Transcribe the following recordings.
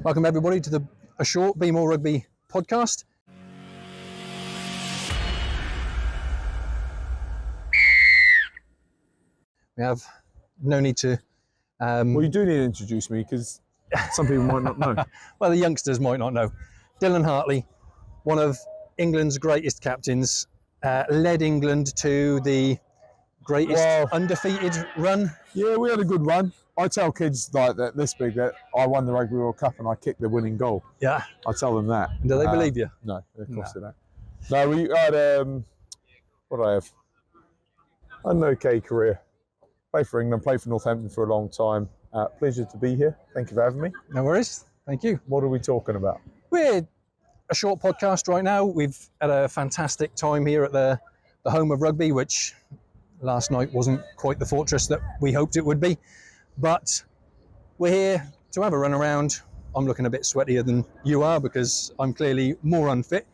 Welcome everybody to a short Be More Rugby podcast. We have no need to... Well, you do need to introduce me because some people might not know. Well, the youngsters might not know. Dylan Hartley, one of England's greatest captains, led England to the greatest undefeated run. Yeah, we had a good run. I tell kids like that, this big, that I won the Rugby World Cup and I kicked the winning goal. Yeah. I tell them that. And do they believe you? No, of course they don't. No, we had, what did I have? An okay career. Played for England, played for Northampton for a long time. Pleasure to be here. Thank you for having me. No worries. Thank you. What are we talking about? We're a short podcast right now. We've had a fantastic time here at the Home of Rugby, which last night wasn't quite the fortress that we hoped it would be. But we're here to have a run around. I'm looking a bit sweatier than you are because I'm clearly more unfit.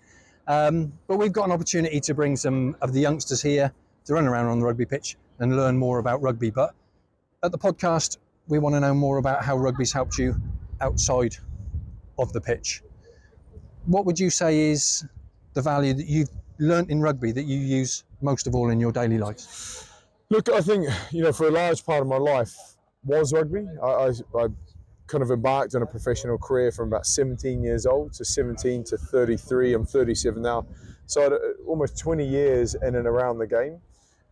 But we've got an opportunity to bring some of the youngsters here to run around on the rugby pitch and learn more about rugby. But at the podcast, we want to know more about how rugby's helped you outside of the pitch. What would you say is the value that you've learnt in rugby that you use most of all in your daily life? Look, I think, for a large part of my life was rugby. I kind of embarked on a professional career from about 17 years old to 17 to 33. I'm 37 now. So I had almost 20 years in and around the game.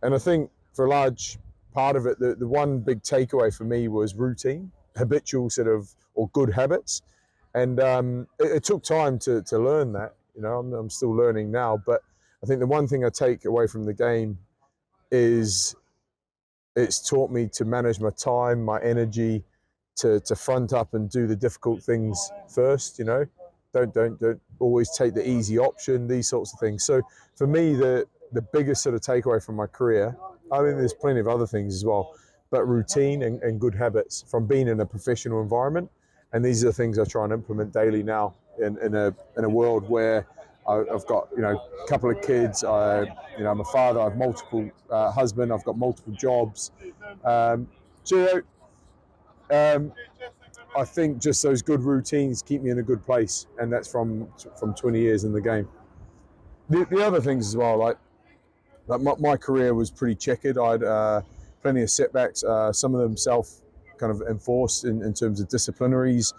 And I think for a large part of it, the one big takeaway for me was routine, habitual or good habits. And it took time to learn that. I'm still learning now. But I think the one thing I take away from the game is it's taught me to manage my time, my energy, to front up and do the difficult things first. Don't always take the easy option, these sorts of things. So for me, the biggest sort of takeaway from my career, I mean, there's plenty of other things as well, but routine and good habits from being in a professional environment. And these are the things I try and implement daily now in a world where I've got, a couple of kids. I'm a father. I have multiple husband. I've got multiple jobs. I think just those good routines keep me in a good place, and that's from 20 years in the game. The other things as well, like my career was pretty checkered. I had plenty of setbacks. Some of them self kind of enforced in terms of disciplinaries,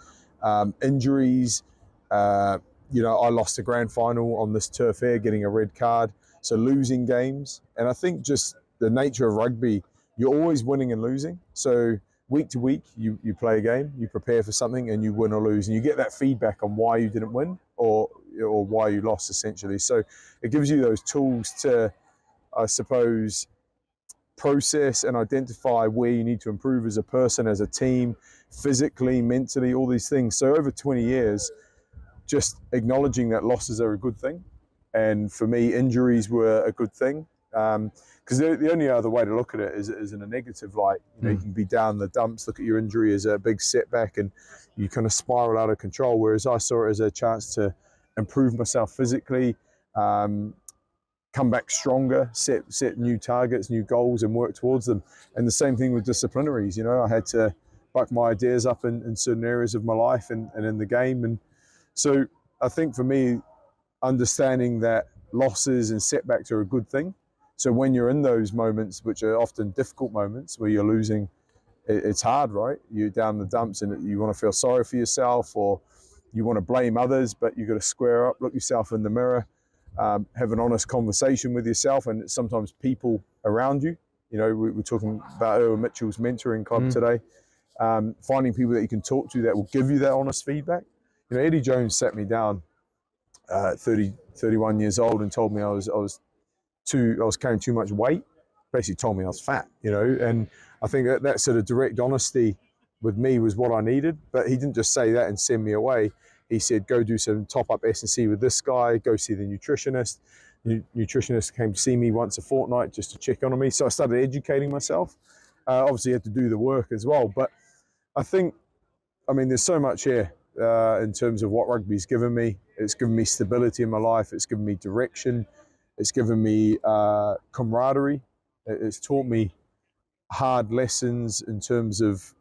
injuries. I lost a grand final on this turf here, getting a red card. So losing games. And I think just the nature of rugby, you're always winning and losing. So week to week, you play a game, you prepare for something and you win or lose. And you get that feedback on why you didn't win or why you lost, essentially. So it gives you those tools to, I suppose, process and identify where you need to improve as a person, as a team, physically, mentally, all these things. So over 20 years, just acknowledging that losses are a good thing. And for me, injuries were a good thing. Because the only other way to look at it is in a negative light. You can be down the dumps, look at your injury as a big setback, and you kind of spiral out of control. Whereas I saw it as a chance to improve myself physically, come back stronger, set new targets, new goals, and work towards them. And the same thing with disciplinaries. I had to buck my ideas up in certain areas of my life and in the game. And so I think for me, understanding that losses and setbacks are a good thing. So when you're in those moments, which are often difficult moments where you're losing, it's hard, right? You're down the dumps and you want to feel sorry for yourself, or you want to blame others, but you've got to square up, look yourself in the mirror, have an honest conversation with yourself and sometimes people around you. We're talking about Erwin Mitchell's mentoring club today. Finding people that you can talk to that will give you that honest feedback. Eddie Jones sat me down at 31 years old and told me I was carrying too much weight. Basically told me I was fat, and I think that sort of direct honesty with me was what I needed. But he didn't just say that and send me away. He said, go do some top-up S&C with this guy, go see the nutritionist. Nutritionist came to see me once a fortnight just to check on me. So I started educating myself. Obviously, I had to do the work as well. But I think, there's so much here in terms of what rugby's given me. It's given me stability in my life. It's given me direction. It's given me camaraderie. It's taught me hard lessons in terms of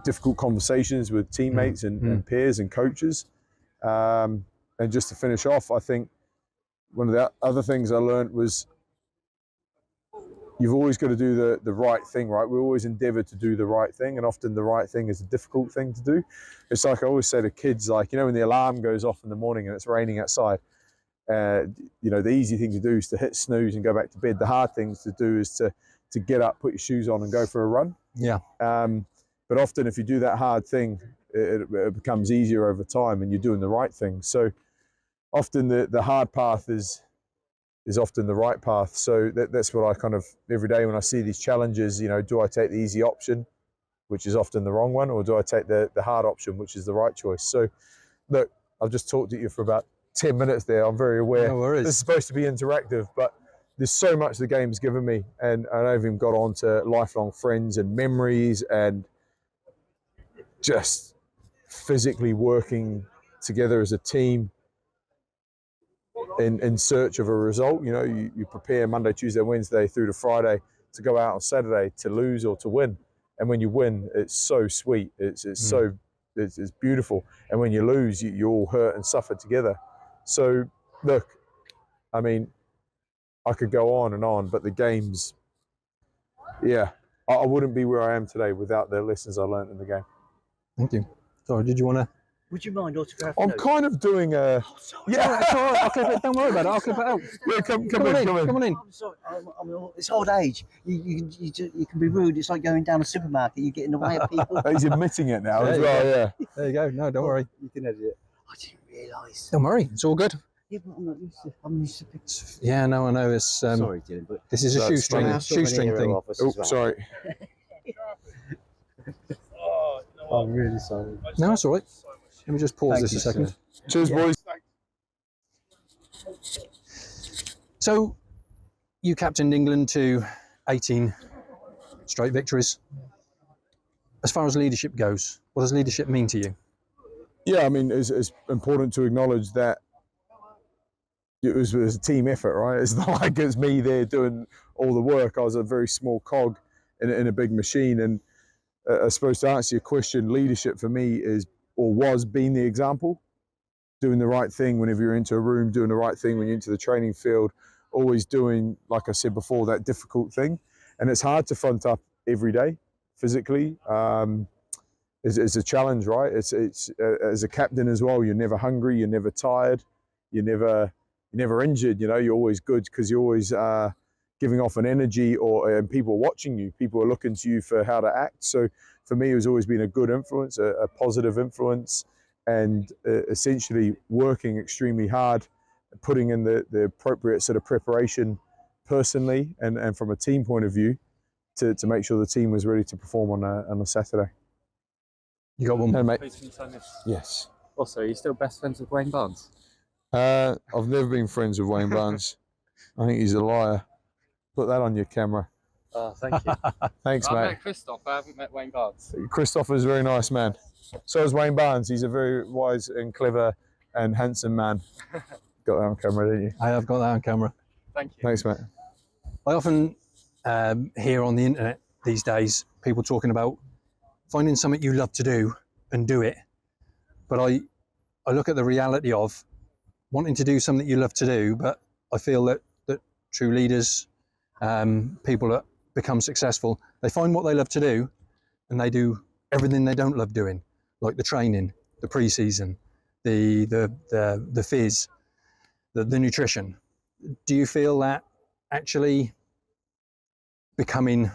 difficult conversations with teammates and peers and coaches. And just to finish off, I think one of the other things I learned was you've always got to do the right thing, right? We always endeavour to do the right thing, and often the right thing is a difficult thing to do. It's like I always say to kids, like, you know, when the alarm goes off in the morning and it's raining outside, you know, the easy thing to do is to hit snooze and go back to bed. The hard thing to do is to get up, put your shoes on and go for a run. Yeah. But often if you do that hard thing, it becomes easier over time and you're doing the right thing. So often the hard path is often the right path. So that's what I kind of, every day when I see these challenges, you know, do I take the easy option, which is often the wrong one, or do I take the hard option, which is the right choice? So look, I've just talked to you for about 10 minutes there. I'm very aware. No worries. This is supposed to be interactive, but there's so much the game's given me, and I've even got on to lifelong friends and memories and just physically working together as a team in search of a result. You know, you prepare Monday, Tuesday, Wednesday through to Friday to go out on Saturday to lose or to win. And when you win, it's so sweet. It's beautiful. And when you lose, you all hurt and suffer together. So look, I mean, I could go on and on, but the games, yeah, I wouldn't be where I am today without the lessons I learned in the game. Thank you. Sorry, did you want to? Would you mind autographing? I'm kind of doing a. Oh, sorry. Yeah, It's all right. I'll clip it. Don't worry about it. I'll clip it out. yeah, come on in. in. Come on in. I'm sorry. It's old age. You can be rude. It's like going down a supermarket. You get in the way of people. He's admitting it now as There you well. go. Yeah. There you go. No, don't worry. You can edit it. I didn't realise. Don't worry. It's all good. Yeah, but I'm not used to. I'm used to pictures. Yeah, no, I know. It's Sorry, Dylan, but this is a That's fine. shoestring thing. Oh, sorry. I'm really sorry. No, it's all right. Let me just pause Thank this you, a second. sir. Cheers, boys. So, you captained England to 18 straight victories. As far as leadership goes, what does leadership mean to you? Yeah, I mean, it's important to acknowledge that it was a team effort, right? It's not like it's me there doing all the work. I was a very small cog in a big machine. And I suppose to answer your question, leadership for me is, or was, being the example, doing the right thing whenever you're into a room, doing the right thing when you're into the training field, always doing, like I said before, that difficult thing. And it's hard to front up every day physically. It's a challenge, right? It's as a captain as well, you're never hungry, you're never tired, you're never injured, you know, you're always good because you're always giving off an energy, and people are watching you, people are looking to you for how to act. So for me, it was always been a good influence, a positive influence, and essentially working extremely hard, putting in the appropriate sort of preparation personally and from a team point of view to make sure the team was ready to perform on a Saturday. You got one. Hey, mate. Please, can you sign this? Yes. Also, are you still best friends with Wayne Barnes? I've never been friends with Wayne Barnes. I think he's a liar. Put that on your camera. Oh, thank you. Thanks, I mate. met Christoph, I haven't met Wayne Barnes. Christopher's a very nice man. So is Wayne Barnes. He's a very wise and clever and handsome man. Got that on camera, didn't you? I have got that on camera. Thank you. Thanks, mate. I often hear on the internet these days people talking about finding something you love to do and do it. But I look at the reality of wanting to do something you love to do, but I feel that true leaders, people that become successful, they find what they love to do and they do everything they don't love doing, like the training, the pre-season, the phys, the nutrition. Do you feel that actually becoming,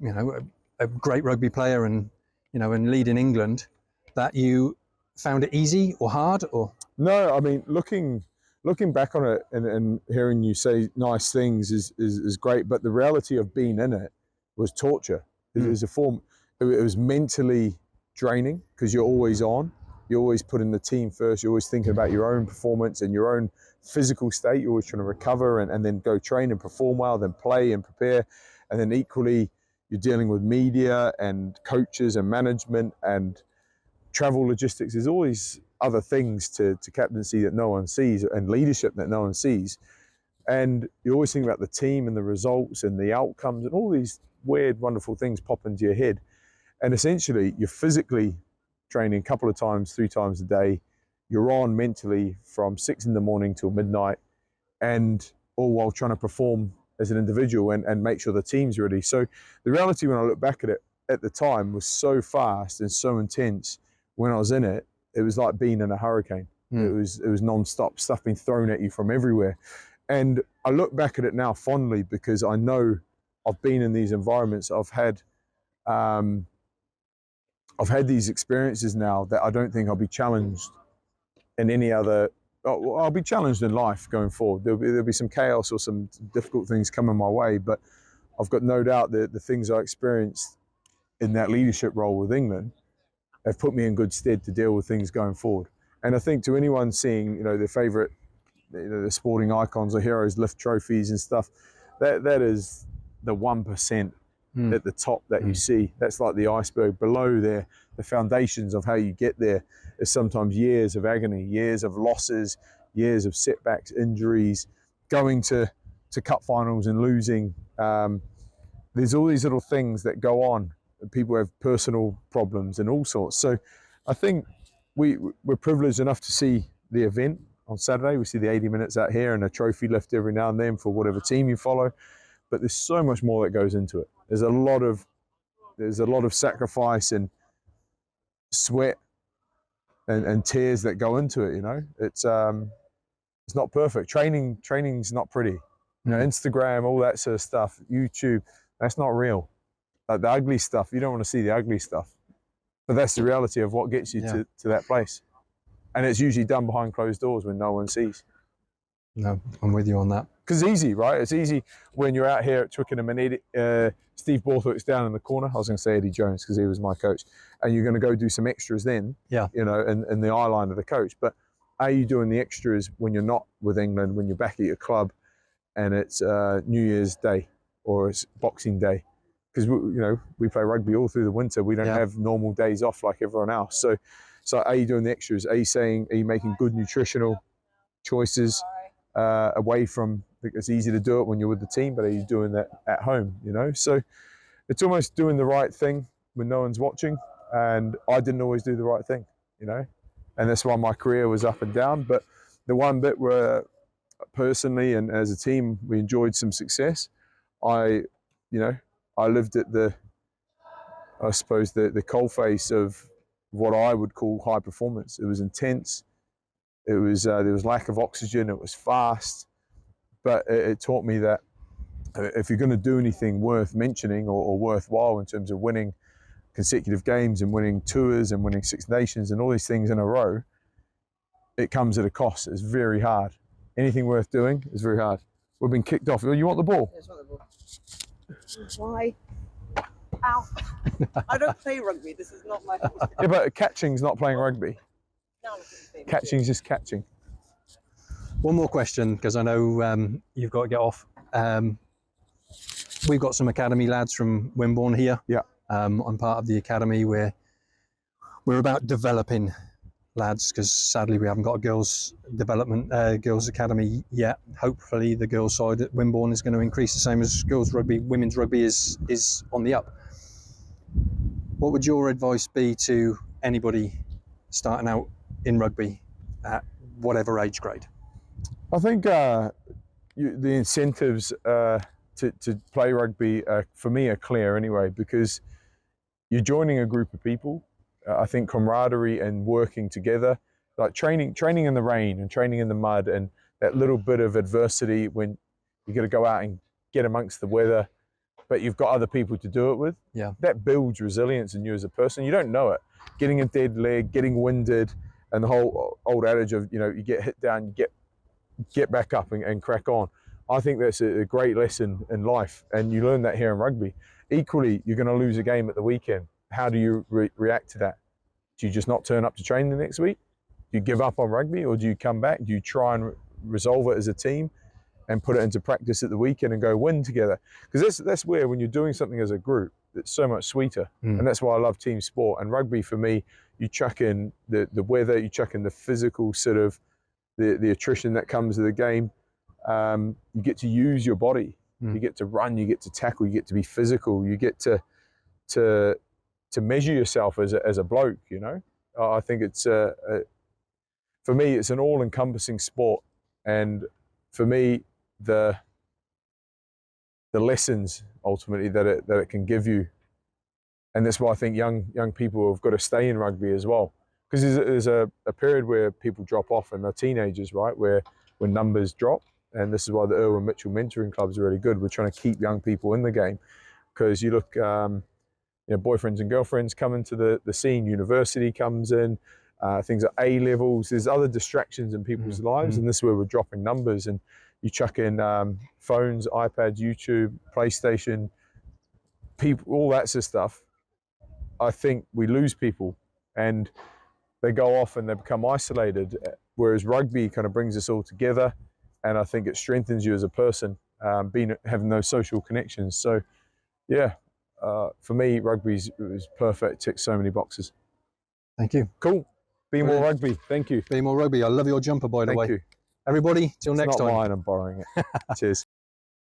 you know, a great rugby player and, you know, and leading England, that you found it easy or hard? Or No, I mean, looking back on it and hearing you say nice things is great, but the reality of being in it was torture. It was a form. It was mentally draining because you're always on. You're always putting the team first. You're always thinking about your own performance and your own physical state. You're always trying to recover and then go train and perform well, then play and prepare. And then equally, you're dealing with media and coaches and management and travel logistics. There's always other things to captaincy that no one sees and leadership that no one sees. And you always think about the team and the results and the outcomes and all these weird, wonderful things pop into your head. And essentially, you're physically training a couple of times, 3 times a day. You're on mentally from 6 in the morning till midnight, and all while trying to perform as an individual and make sure the team's ready. So the reality when I look back at it at the time was so fast and so intense. When I was in it, it was like being in a hurricane. It was non-stop, stuff being thrown at you from everywhere. And I look back at it now fondly because I know I've been in these environments. I've had these experiences now that I don't think I'll be challenged in any other. I'll be challenged in life going forward. There'll be some chaos or some difficult things coming my way, but I've got no doubt that the things I experienced in that leadership role with England have put me in good stead to deal with things going forward. And I think to anyone seeing, their favourite, the sporting icons or heroes lift trophies and stuff, that is the 1% at the top that you see. That's like the iceberg. Below there, the foundations of how you get there is sometimes years of agony, years of losses, years of setbacks, injuries, going to cup finals and losing. There's all these little things that go on. People have personal problems and all sorts. So I think we're privileged enough to see the event on Saturday. We see the 80 minutes out here and a trophy lift every now and then for whatever team you follow. But there's so much more that goes into it. There's a lot of sacrifice and sweat and tears that go into it. It's not perfect. Training's not pretty. Instagram, all that sort of stuff, YouTube, that's not real. Like the ugly stuff, you don't want to see the ugly stuff. But that's the reality of what gets you to that place. And it's usually done behind closed doors when no one sees. No, I'm with you on that. Because it's easy, right? It's easy when you're out here at Twickenham and Steve Borthwick's down in the corner. I was going to say Eddie Jones because he was my coach. And you're going to go do some extras then, in the eye line of the coach. But are you doing the extras when you're not with England, when you're back at your club and it's New Year's Day or it's Boxing Day? Because we play rugby all through the winter. We don't have normal days off like everyone else. So are you doing the extras? Are you making good nutritional choices away from? It's easy to do it when you're with the team, but are you doing that at home? So it's almost doing the right thing when no one's watching. And I didn't always do the right thing, and that's why my career was up and down. But the one bit where personally and as a team we enjoyed some success, I lived at the coalface of what I would call high performance. It was intense. There was lack of oxygen. It was fast, but it taught me that if you're going to do anything worth mentioning or worthwhile in terms of winning consecutive games and winning tours and winning Six Nations and all these things in a row, it comes at a cost. It's very hard. Anything worth doing is very hard. We've been kicked off. You want the ball? Yes, I want the ball. Why? Ow. I don't play rugby. This is not my fault. Yeah, but catching's not playing rugby. Now look at the thing. Catching's just catching. One more question, because I know you've got to get off. We've got some academy lads from Wimborne here. Yeah. I'm part of the academy where we're about developing lads, because sadly we haven't got a girls academy yet. Hopefully the girls side at Wimborne is going to increase the same as girls rugby. Women's rugby is on the up. What would your advice be to anybody starting out in rugby at whatever age grade? I think the incentives to play rugby for me are clear anyway, because you're joining a group of people. I think camaraderie and working together, like training in the rain and training in the mud and that little bit of adversity when you got to go out and get amongst the weather, but you've got other people to do it with. Yeah. That builds resilience in you as a person. You don't know it. Getting a dead leg, getting winded, and the whole old adage of, you get hit down, you get back up and crack on. I think that's a great lesson in life, and you learn that here in rugby. Equally, you're going to lose a game at the weekend. How do you react to that? Do you just not turn up to train the next week? Do you give up on rugby, or do you come back? Do you try and resolve it as a team and put it into practice at the weekend and go win together? Because that's where, when you're doing something as a group, it's so much sweeter. And that's why I love team sport. And rugby, for me, you chuck in the weather, you chuck in the physical sort of the attrition that comes with the game. You get to use your body. You get to run, you get to tackle, you get to be physical, you get to to measure yourself as a bloke. You know, I think it's for me it's an all-encompassing sport, and for me the lessons ultimately that it can give you, and that's why I think young people have got to stay in rugby as well, because there's a period where people drop off and they're teenagers, right, where when numbers drop, and this is why the Irwin Mitchell mentoring clubs are really good. We're trying to keep young people in the game, because you look, boyfriends and girlfriends come into the scene, university comes in, things like A levels, there's other distractions in people's lives, and this is where we're dropping numbers, and you chuck in phones, iPads, YouTube, PlayStation, people, all that sort of stuff. I think we lose people and they go off and they become isolated, whereas rugby kind of brings us all together, and I think it strengthens you as a person, having those social connections. So yeah, for me, rugby is perfect, ticks so many boxes. Thank you. Cool. Be More Rugby. Thank you. Be More Rugby. I love your jumper, by the way. Thank you. Everybody, till next It's not time. mine, I'm borrowing it. Cheers.